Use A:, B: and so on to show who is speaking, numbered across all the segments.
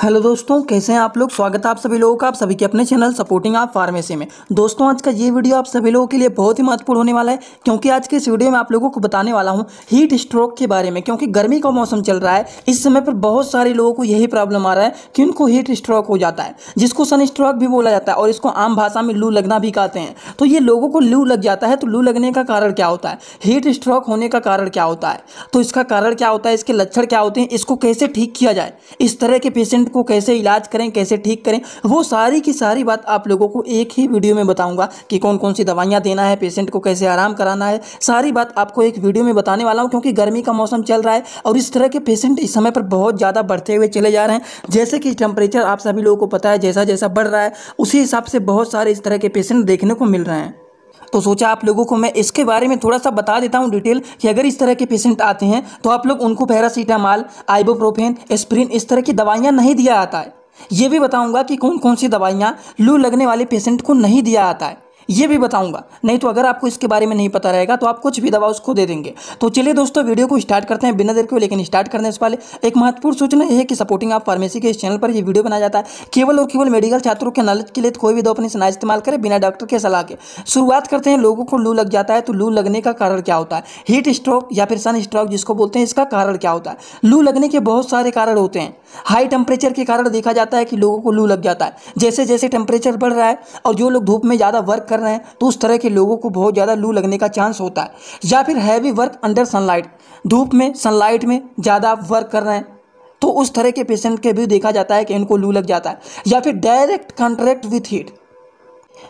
A: Hello दोस्तों, कैसे हैं आप लोग। स्वागत है आप सभी लोगों का आप सभी के अपने चैनल सपोर्टिंग आप फार्मेसी में। दोस्तों, आज का ये वीडियो आप सभी लोगों के लिए बहुत ही महत्वपूर्ण होने वाला है, क्योंकि आज के इस वीडियो में आप लोगों को बताने वाला हूं हीट स्ट्रोक के बारे में। क्योंकि गर्मी का मौसम चल रहा है, इस समय पर बहुत सारे लोगों को यही प्रॉब्लम आ रहा है कि उनको हीट स्ट्रोक हो जाता है, जिसको सन स्ट्रोक भी बोला जाता है और इसको आम भाषा में लू लगना भी कहते हैं। तो ये लोगों को लू लग जाता है, तो लू लगने का कारण क्या होता है, हीट स्ट्रोक होने का कारण क्या होता है, तो इसका कारण क्या होता है, इसके लक्षण क्या होते हैं, इसको कैसे ठीक किया जाए, इस तरह के पेशेंट को कैसे इलाज करें, कैसे ठीक करें, वो सारी की सारी बात आप लोगों को एक ही वीडियो में बताऊंगा कि कौन कौन सी दवाइयां देना है, पेशेंट को कैसे आराम कराना है। सारी बात आपको एक वीडियो में बताने वाला हूं, क्योंकि गर्मी का मौसम चल रहा है और इस तरह के पेशेंट इस समय पर बहुत ज़्यादा बढ़ते हुए चले जा रहे हैं। जैसे कि टेम्परेचर आप सभी लोगों को पता है, जैसा जैसा बढ़ रहा है उसी हिसाब से बहुत सारे इस तरह के पेशेंट देखने को मिल रहे हैं। तो सोचा आप लोगों को मैं इसके बारे में थोड़ा सा बता देता हूं डिटेल, कि अगर इस तरह के पेशेंट आते हैं तो आप लोग उनको पैरासीटामॉल, आइबुप्रोफेन, एस्पिरिन इस तरह की दवाइयां नहीं दिया जाता है। ये भी बताऊंगा कि कौन कौन सी दवाइयां लू लगने वाले पेशेंट को नहीं दिया जाता है, ये भी बताऊंगा। नहीं तो अगर आपको इसके बारे में नहीं पता रहेगा तो आप कुछ भी दवा उसको दे देंगे। तो चलिए दोस्तों, वीडियो को स्टार्ट करते हैं बिना देर के। लेकिन स्टार्ट करने से पहले एक महत्वपूर्ण सूचना यह है कि सपोर्टिंग आप फार्मेसी के इस चैनल पर यह वीडियो बनाया जाता है केवल और केवल मेडिकल छात्रों के नॉलेज के लिए। तो कोई भी दवा अपनी ना इस्तेमाल करें बिना डॉक्टर के सलाह के। शुरुआत करते हैं। लोगों को लू लग जाता है तो लू लगने का कारण क्या होता है, हीट स्ट्रोक या फिर सन स्ट्रोक जिसको बोलते हैं, इसका कारण क्या होता है। लू लगने के बहुत सारे कारण होते हैं। हाई टेम्परेचर के कारण देखा जाता है कि लोगों को लू लग जाता है। जैसे जैसे टेम्परेचर बढ़ रहा है और जो लोग धूप में ज़्यादा वर्क कर रहे हैं तो उस तरह के लोगों को बहुत ज़्यादा लू लगने का चांस होता है। या फिर हैवी वर्क अंडर सनलाइट, धूप में सनलाइट में ज़्यादा आप वर्क कर रहे हैं तो उस तरह के पेशेंट के भी देखा जाता है कि इनको लू लग जाता है। या फिर डायरेक्ट कॉन्ट्रैक्ट विथ हीट।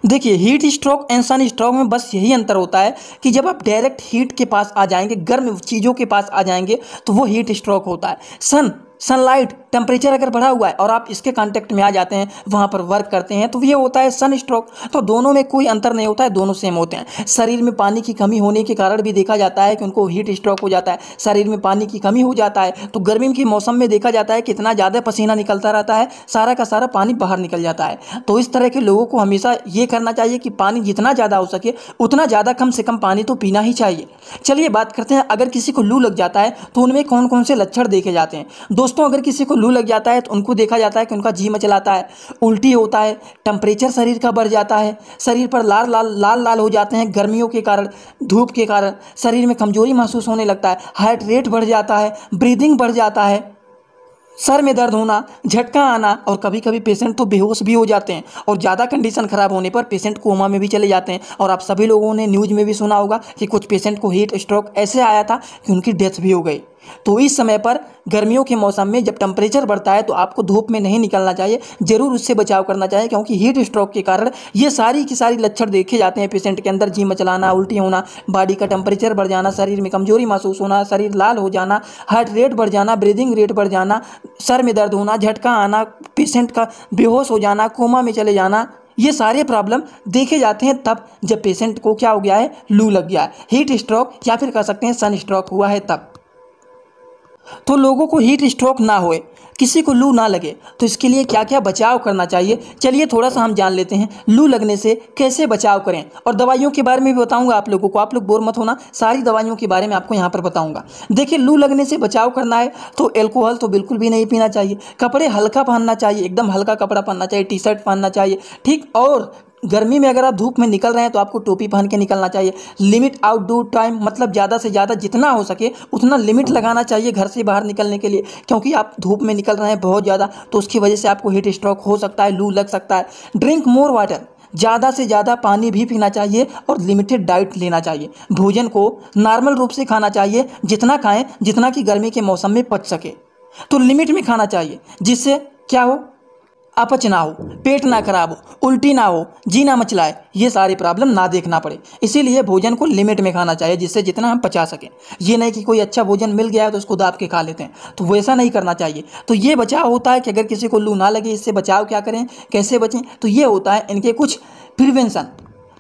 A: देखिए, heat stroke and sun stroke में बस यही अंतर होता है कि जब आप डायरेक्ट हीट के पास आ जाएंगे, गर्म चीज़ों के पास आ जाएंगे तो वो हीट स्ट्रोक होता है। सनलाइट टेम्परेचर अगर बढ़ा हुआ है और आप इसके कांटेक्ट में आ जाते हैं, वहाँ पर वर्क करते हैं, तो ये होता है सन स्ट्रोक। तो दोनों में कोई अंतर नहीं होता है, दोनों सेम होते हैं। शरीर में पानी की कमी होने के कारण भी देखा जाता है कि उनको हीट स्ट्रोक हो जाता है। शरीर में पानी की कमी हो जाता है तो गर्मी के मौसम में देखा जाता है कितना ज़्यादा पसीना निकलता रहता है, सारा का सारा पानी बाहर निकल जाता है। तो इस तरह के लोगों को हमेशा ये करना चाहिए कि पानी जितना ज़्यादा हो सके उतना ज़्यादा कम से कम पानी तो पीना ही चाहिए। चलिए बात करते हैं, अगर किसी को लू लग जाता है तो उनमें कौन कौन से लक्षण देखे जाते हैं। दोस्तों, अगर किसी को लू लग जाता है तो उनको देखा जाता है कि उनका जी मचलाता है, उल्टी होता है, टेम्परेचर शरीर का बढ़ जाता है, शरीर पर लाल लाल हो जाते हैं गर्मियों के कारण, धूप के कारण शरीर में कमजोरी महसूस होने लगता है, हार्ट रेट बढ़ जाता है, ब्रीदिंग बढ़ जाता है, सर में दर्द होना, झटका आना और कभी कभी पेशेंट तो बेहोश भी हो जाते हैं। और ज़्यादा कंडीशन खराब होने पर पेशेंट कोमा में भी चले जाते हैं। और आप सभी लोगों ने न्यूज़ में भी सुना होगा कि कुछ पेशेंट को हीट स्ट्रोक ऐसे आया था कि उनकी डेथ भी हो गई। तो इस समय पर गर्मियों के मौसम में जब टेम्परेचर बढ़ता है तो आपको धूप में नहीं निकलना चाहिए, जरूर उससे बचाव करना चाहिए, क्योंकि हीट स्ट्रोक के कारण ये सारी की सारी लक्षण देखे जाते हैं पेशेंट के अंदर। जी मचलाना, उल्टी होना, बॉडी का टेम्परेचर बढ़ जाना, शरीर में कमजोरी महसूस होना, शरीर लाल हो जाना, हार्ट रेट बढ़ जाना, ब्रीदिंग रेट बढ़ जाना, सर में दर्द होना, झटका आना, पेशेंट का बेहोश हो जाना, कोमा में चले जाना, ये सारे प्रॉब्लम देखे जाते हैं तब जब पेशेंट को क्या हो गया है, लू लग गया है, हीट स्ट्रोक या फिर कह सकते हैं सन स्ट्रोक हुआ है तब। तो लोगों को हीट स्ट्रोक ना होए, किसी को लू ना लगे, तो इसके लिए क्या क्या बचाव करना चाहिए, चलिए थोड़ा सा हम जान लेते हैं। लू लगने से कैसे बचाव करें और दवाइयों के बारे में भी बताऊंगा आप लोगों को। आप लोग बोर मत होना, सारी दवाइयों के बारे में आपको यहाँ पर बताऊंगा। देखिए, लू लगने से बचाव करना है तो एल्कोहल तो बिल्कुल भी नहीं पीना चाहिए, कपड़े हल्का पहनना चाहिए, एकदम हल्का कपड़ा पहनना चाहिए, टी शर्ट पहनना चाहिए, ठीक। और गर्मी में अगर आप धूप में निकल रहे हैं तो आपको टोपी पहन के निकलना चाहिए। लिमिट आउटडोर टाइम, मतलब ज़्यादा से ज़्यादा जितना हो सके उतना लिमिट लगाना चाहिए घर से बाहर निकलने के लिए, क्योंकि आप धूप में निकल रहे हैं बहुत ज़्यादा तो उसकी वजह से आपको हीट स्ट्रोक हो सकता है, लू लग सकता है। ड्रिंक मोर वाटर, ज़्यादा से ज़्यादा पानी भी पीना चाहिए और लिमिटेड डाइट लेना चाहिए। भोजन को नॉर्मल रूप से खाना चाहिए, जितना खाएं जितना कि गर्मी के मौसम में पच सके, तो लिमिट में खाना चाहिए, जिससे क्या हो, अपच ना हो, पेट ना खराब हो, उल्टी ना हो, जी ना मचलाए, ये सारी प्रॉब्लम ना देखना पड़े। इसीलिए भोजन को लिमिट में खाना चाहिए, जिससे जितना हम पचा सकें। ये नहीं कि कोई अच्छा भोजन मिल गया है तो उसको दाब के खा लेते हैं, तो वैसा नहीं करना चाहिए। तो ये बचाव होता है कि अगर किसी को लू ना लगे, इससे बचाव क्या करें, कैसे बचें, तो ये होता है इनके कुछ प्रिवेंशन।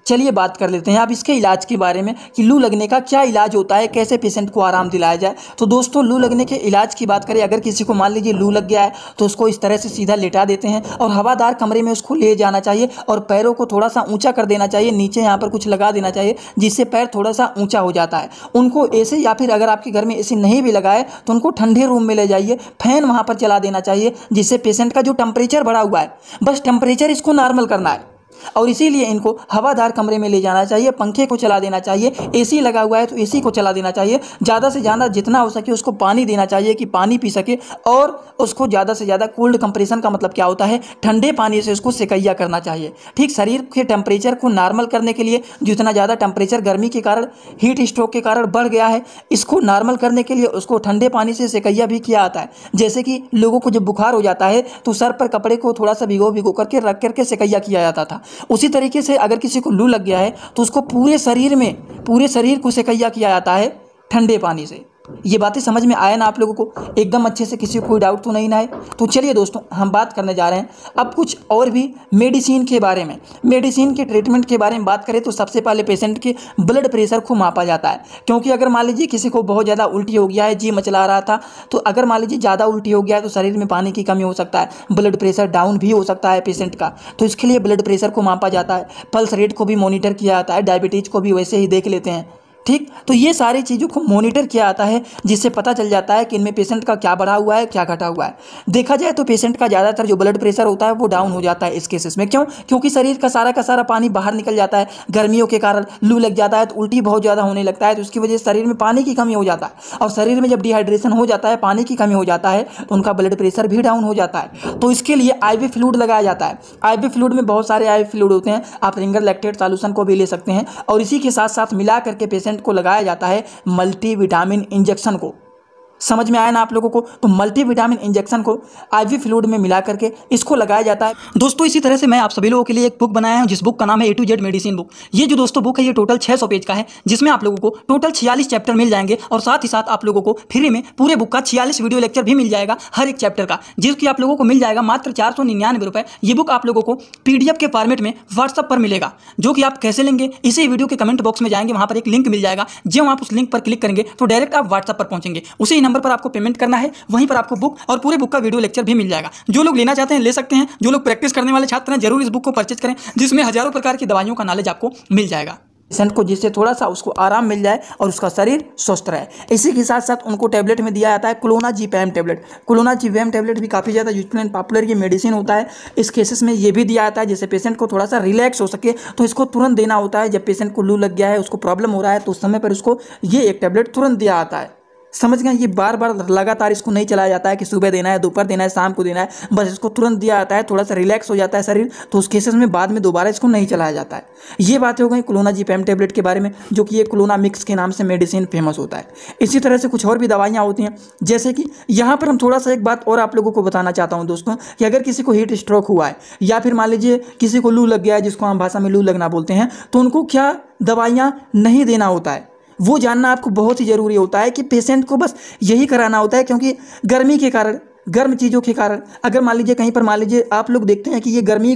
A: चलिए बात कर लेते हैं अब इसके इलाज के बारे में कि लू लगने का क्या इलाज होता है, कैसे पेशेंट को आराम दिलाया जाए। तो दोस्तों लू लगने के इलाज की बात करें, अगर किसी को मान लीजिए लू लग गया है तो उसको इस तरह से सीधा लेटा देते हैं और हवादार कमरे में उसको ले जाना चाहिए और पैरों को थोड़ा सा ऊंचा कर देना चाहिए, नीचे यहाँ पर कुछ लगा देना चाहिए जिससे पैर थोड़ा सा ऊंचा हो जाता है। उनको ऐसे, या फिर अगर आपके घर में ऐसे नहीं भी लगाए तो उनको ठंडे रूम में ले जाइए, फैन वहाँ पर चला देना चाहिए जिससे पेशेंट का जो टेम्परेचर बढ़ा हुआ है बस टेम्परेचर इसको नॉर्मल करना है और इसीलिए इनको हवादार कमरे में ले जाना चाहिए, पंखे को चला देना चाहिए, एसी लगा हुआ है तो एसी को चला देना चाहिए, ज़्यादा से ज़्यादा जितना हो सके उसको पानी देना चाहिए कि पानी पी सके और उसको ज़्यादा से ज़्यादा कोल्ड कंप्रेशन का मतलब क्या होता है, ठंडे पानी से उसको सेकैया करना चाहिए। ठीक शरीर के टेम्परेचर को नॉर्मल करने के लिए जितना ज़्यादा टेम्परेचर गर्मी के कारण, हीट स्ट्रोक के कारण बढ़ गया है, इसको नॉर्मल करने के लिए उसको ठंडे पानी से सेकैया भी किया जाता है। जैसे कि लोगों को जब बुखार हो जाता है तो सर पर कपड़े को थोड़ा सा भिगो करके रख करके सेकैया किया जाता था। उसी तरीके से अगर किसी को लू लग गया है तो उसको पूरे शरीर को सेकैया किया जाता है ठंडे पानी से। ये बातें समझ में आया ना आप लोगों को, एकदम अच्छे से, किसी को कोई डाउट तो नहीं ना है। तो चलिए दोस्तों हम बात करने जा रहे हैं अब कुछ और भी मेडिसिन के बारे में। मेडिसिन के ट्रीटमेंट के बारे में बात करें तो सबसे पहले पेशेंट के ब्लड प्रेशर को मापा जाता है, क्योंकि अगर मान लीजिए किसी को बहुत ज़्यादा उल्टी हो गया है, जी मचला रहा था, तो अगर मान लीजिए ज़्यादा उल्टी हो गया है तो शरीर में पानी की कमी हो सकता है, ब्लड प्रेशर डाउन भी हो सकता है पेशेंट का, तो इसके लिए ब्लड प्रेशर को मापा जाता है। पल्स रेट को भी मॉनिटर किया जाता है, डायबिटीज़ को भी वैसे ही देख लेते हैं। ठीक, तो ये सारी चीज़ों को मॉनिटर किया जाता है जिससे पता चल जाता है कि इनमें पेशेंट का क्या बढ़ा हुआ है, क्या घटा हुआ है। देखा जाए तो पेशेंट का ज़्यादातर जो ब्लड प्रेशर होता है वो डाउन हो जाता है इस केसेस में। क्यों? क्योंकि शरीर का सारा पानी बाहर निकल जाता है, गर्मियों के कारण लू लग जाता है तो उल्टी बहुत ज़्यादा होने लगता है, तो उसकी वजह से शरीर में पानी की कमी हो जाता है और शरीर में जब डिहाइड्रेशन हो जाता है, पानी की कमी हो जाता है तो उनका ब्लड प्रेशर भी डाउन हो जाता है। तो इसके लिए IV फ्लूइड लगाया जाता है। IV फ्लूइड में बहुत सारे IV फ्लूइड होते हैं, आप रिंगर लैक्टेट सॉल्यूशन को भी ले सकते हैं और इसी के साथ साथ मिला करके पेशेंट को लगाया जाता है मल्टीविटामिन इंजेक्शन को। समझ में आया ना आप लोगों को? तो मल्टीविटामिन इंजेक्शन को IV फ्लूइड में मिला करके इसको लगाया जाता है। दोस्तों इसी तरह से मैं आप सभी लोगों के लिए एक बुक बनाया हूं जिस बुक का नाम है A to Z medicine book. ये जो दोस्तों बुक है ये टोटल 600 पेज का है, जिसमें आप लोगों को टोटल 46 चैप्टर मिल जाएंगे और साथ ही साथ आप लोगों को फ्री में पूरे बुक का 46 वीडियो लेक्चर भी मिल जाएगा हर एक चैप्टर का, जिसकी आप लोगों को मिल जाएगा मात्र 499 रुपये। ये बुक आप लोगों को PDF के फॉर्मेट में व्हाट्सअप पर मिलेगा, जो कि आप कैसे लेंगे इसी वीडियो के कमेंट बॉक्स में जाएंगे, वहाँ पर एक लिंक मिल जाएगा। जब आप उस लिंक पर क्लिक करेंगे तो डायरेक्ट आप व्हाट्सअप पर पहुंचेंगे, उसी नंबर पर आपको पेमेंट करना है, वहीं पर आपको बुक और पूरे बुक का वीडियो लेक्चर भी मिल जाएगा। जो लोग लेना चाहते हैं ले सकते हैं, जो लोग प्रैक्टिस करने वाले छात्र हैं जरूर इस बुक को परचेज करें, जिसमें हजारों प्रकार की दवाइयों का नॉलेज आपको मिल जाएगा पेशेंट को, जिससे थोड़ा सा उसको आराम मिल जाए और उसका शरीर स्वस्थ रहे। इसी के साथ साथ उनको टैबलेट में दिया जाता है क्लोनाजीपैम टैबलेट। क्लोनाजीपैम टैबलेट भी काफ़ी ज़्यादा यूजफुल एंड पॉपुलर ये मेडिसिन होता है। इस केसेस में ये भी दिया जाता है जिससे पेशेंट को थोड़ा सा रिलैक्स हो सके, तो इसको तुरंत देना होता है। जब पेशेंट को लू लग गया है, उसको प्रॉब्लम हो रहा है, तो उस समय पर उसको ये एक टैबलेट तुरंत दिया जाता है। समझ गए? ये बार बार लगातार इसको नहीं चलाया जाता है कि सुबह देना है, दोपहर देना है, शाम को देना है, बस इसको तुरंत दिया जाता है, थोड़ा सा रिलैक्स हो जाता है शरीर, तो उस केसेस में बाद में दोबारा इसको नहीं चलाया जाता है। ये बातें हो गई क्लोनाजीपैम टैबलेट के बारे में, जो कि ये क्लोना मिक्स के नाम से मेडिसिन फेमस होता है। इसी तरह से कुछ और भी दवाइयाँ होती हैं, जैसे कि यहाँ पर हम थोड़ा सा एक बात और आप लोगों को बताना चाहता हूँ दोस्तों, कि अगर किसी को हीट स्ट्रोक हुआ है या फिर मान लीजिए किसी को लू लग गया है, जिसको हम भाषा में लू लगना बोलते हैं, तो उनको क्या दवाइयाँ नहीं देना होता है वो जानना आपको बहुत ही ज़रूरी होता है। कि पेशेंट को बस यही कराना होता है, क्योंकि गर्मी के कारण, गर्म चीज़ों के कारण, अगर मान लीजिए कहीं पर मान लीजिए आप लोग देखते हैं कि ये गर्मी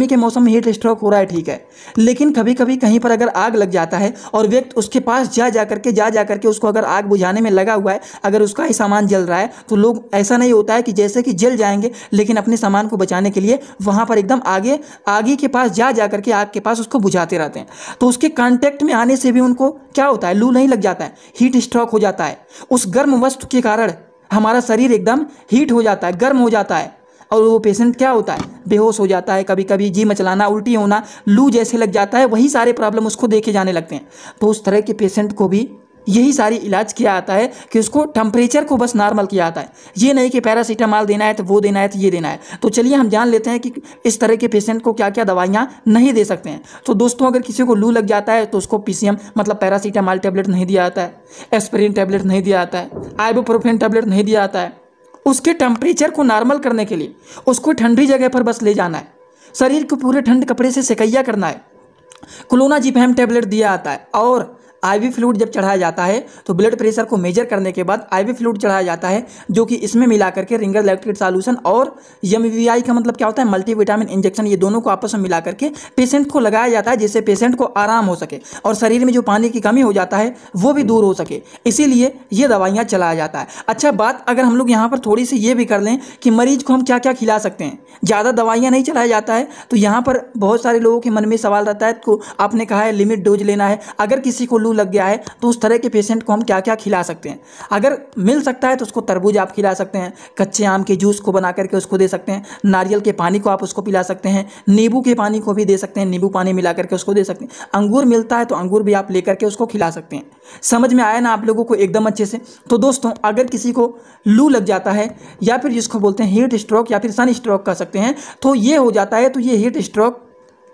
A: के मौसम में हीट स्ट्रोक हो रहा है, ठीक है, लेकिन कभी कभी कहीं पर अगर आग लग जाता है और व्यक्ति उसके पास जा करके उसको अगर आग बुझाने में लगा हुआ है, अगर उसका ही सामान जल रहा है, तो लोग ऐसा नहीं होता है कि जैसे कि जल जाएंगे, लेकिन अपने सामान को बचाने के लिए वहाँ पर एकदम आगे के पास जा करके आग के पास उसको बुझाते रहते हैं। तो उसके कांटेक्ट में आने से भी उनको क्या होता है, लू नहीं लग जाता है, हीट स्ट्रोक हो जाता है। उस गर्म वस्तु के कारण हमारा शरीर एकदम हीट हो जाता है, गर्म हो जाता है, और वो पेशेंट क्या होता है, बेहोश हो जाता है, कभी कभी जी मचलाना, उल्टी होना, लू जैसे लग जाता है, वही सारे प्रॉब्लम उसको देखे जाने लगते हैं। तो उस तरह के पेशेंट को भी यही सारी इलाज किया जाता है कि उसको टेम्परेचर को बस नॉर्मल किया जाता है। ये नहीं कि पैरासीटामॉल देना है तो वो देना है तो ये देना है। तो चलिए हम जान लेते हैं कि इस तरह के पेशेंट को क्या क्या दवाइयाँ नहीं दे सकते हैं। तो दोस्तों अगर किसी को लू लग जाता है तो उसको PCM मतलब पैरासीटामॉल टैबलेट नहीं दिया जाता है, एस्पिरिन टैबलेट नहीं दिया जाता है, आइबुप्रोफेन टैबलेट नहीं दिया जाता है। उसके टेम्परेचर को नॉर्मल करने के लिए उसको ठंडी जगह पर बस ले जाना है, शरीर को पूरे ठंड कपड़े से सेकैया करना है। क्लोनाजीपैम टैबलेट दिया जाता है और आईवी फ्लूइड जब चढ़ाया जाता है तो ब्लड प्रेशर को मेजर करने के बाद आईवी फ्लूइड चढ़ाया जाता है, जो कि इसमें मिला करके रिंगर लैक्टेट सॉल्यूशन और एमवीआई का मतलब क्या होता है, मल्टीविटामिन इंजेक्शन, ये दोनों को आपस में मिला करके पेशेंट को लगाया जाता है, जिससे पेशेंट को आराम हो सके और शरीर में जो पानी की कमी हो जाता है वो भी दूर हो सके, इसीलिए ये दवाइयाँ चलाया जाता है। अच्छा, बात अगर हम लोग यहाँ पर थोड़ी सी ये भी कर लें कि मरीज को हम क्या क्या खिला सकते हैं। ज़्यादा दवाइयाँ नहीं चलाया जाता है, तो यहाँ पर बहुत सारे लोगों के मन में सवाल रहता है, तो आपने कहा है लिमिट डोज लेना है। अगर किसी को लू लग गया है तो उस तरह के पेशेंट को हम क्या क्या खिला सकते हैं। अगर मिल सकता है तो उसको तरबूज आप खिला सकते हैं, कच्चे आम के जूस को बना करके उसको दे सकते हैं, नारियल के पानी को आप उसको पिला सकते हैं, नींबू के पानी को भी दे सकते हैं, नींबू पानी मिला करके उसको दे सकते हैं। अंगूर मिलता है तो अंगूर भी आप लेकर के उसको खिला सकते हैं। समझ में आया ना आप लोगों को एकदम अच्छे से। तो दोस्तों, अगर किसी को लू लग जाता है या फिर जिसको बोलते हैं हीट स्ट्रोक या फिर सन स्ट्रोक कह सकते हैं, तो ये हो जाता है। तो ये हीट स्ट्रोक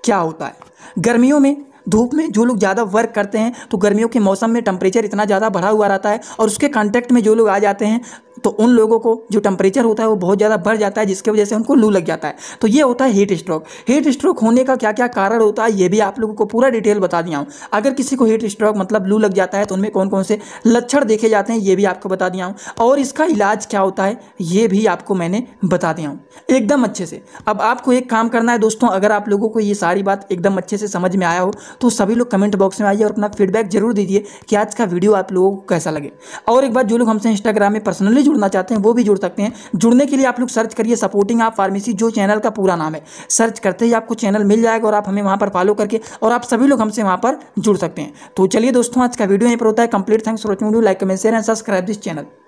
A: क्या होता है? गर्मियों में धूप में जो लोग ज़्यादा वर्क करते हैं तो गर्मियों के मौसम में टेम्परेचर इतना ज़्यादा बढ़ा हुआ रहता है और उसके कांटेक्ट में जो लोग आ जाते हैं तो उन लोगों को जो टेम्परेचर होता है वो बहुत ज़्यादा बढ़ जाता है, जिसकी वजह से उनको लू लग जाता है। तो ये होता है हीट स्ट्रोक। हीट स्ट्रोक होने का क्या क्या कारण होता है ये भी आप लोगों को पूरा डिटेल बता दिया हूँ। अगर किसी को हीट स्ट्रोक मतलब लू लग जाता है तो उनमें कौन कौन से लक्षण देखे जाते हैं ये भी आपको बता दिया हूँ, और इसका इलाज क्या होता है ये भी आपको मैंने बता दिया हूँ एकदम अच्छे से। अब आपको एक काम करना है दोस्तों, अगर आप लोगों को ये सारी बात एकदम अच्छे से समझ में आया हो तो सभी लोग कमेंट बॉक्स में आइए और अपना फीडबैक जरूर दीजिए कि आज का वीडियो आप लोगों को कैसा लगे। और एक बात, जो लोग हमसे इंस्टाग्राम में पर्सनली जुड़ना चाहते हैं वो भी जुड़ सकते हैं। जुड़ने के लिए आप लोग सर्च करिए सपोर्टिंग आप फार्मेसी, जो चैनल का पूरा नाम है। सर्च करते ही आपको चैनल मिल जाएगा और आप हमें वहां पर फॉलो करके और आप सभी लोग हमसे वहां पर जुड़ सकते हैं। तो चलिए दोस्तों, आज का वीडियो यहीं पर होता है complete. Thanks for watching. Like comment share and subscribe this channel.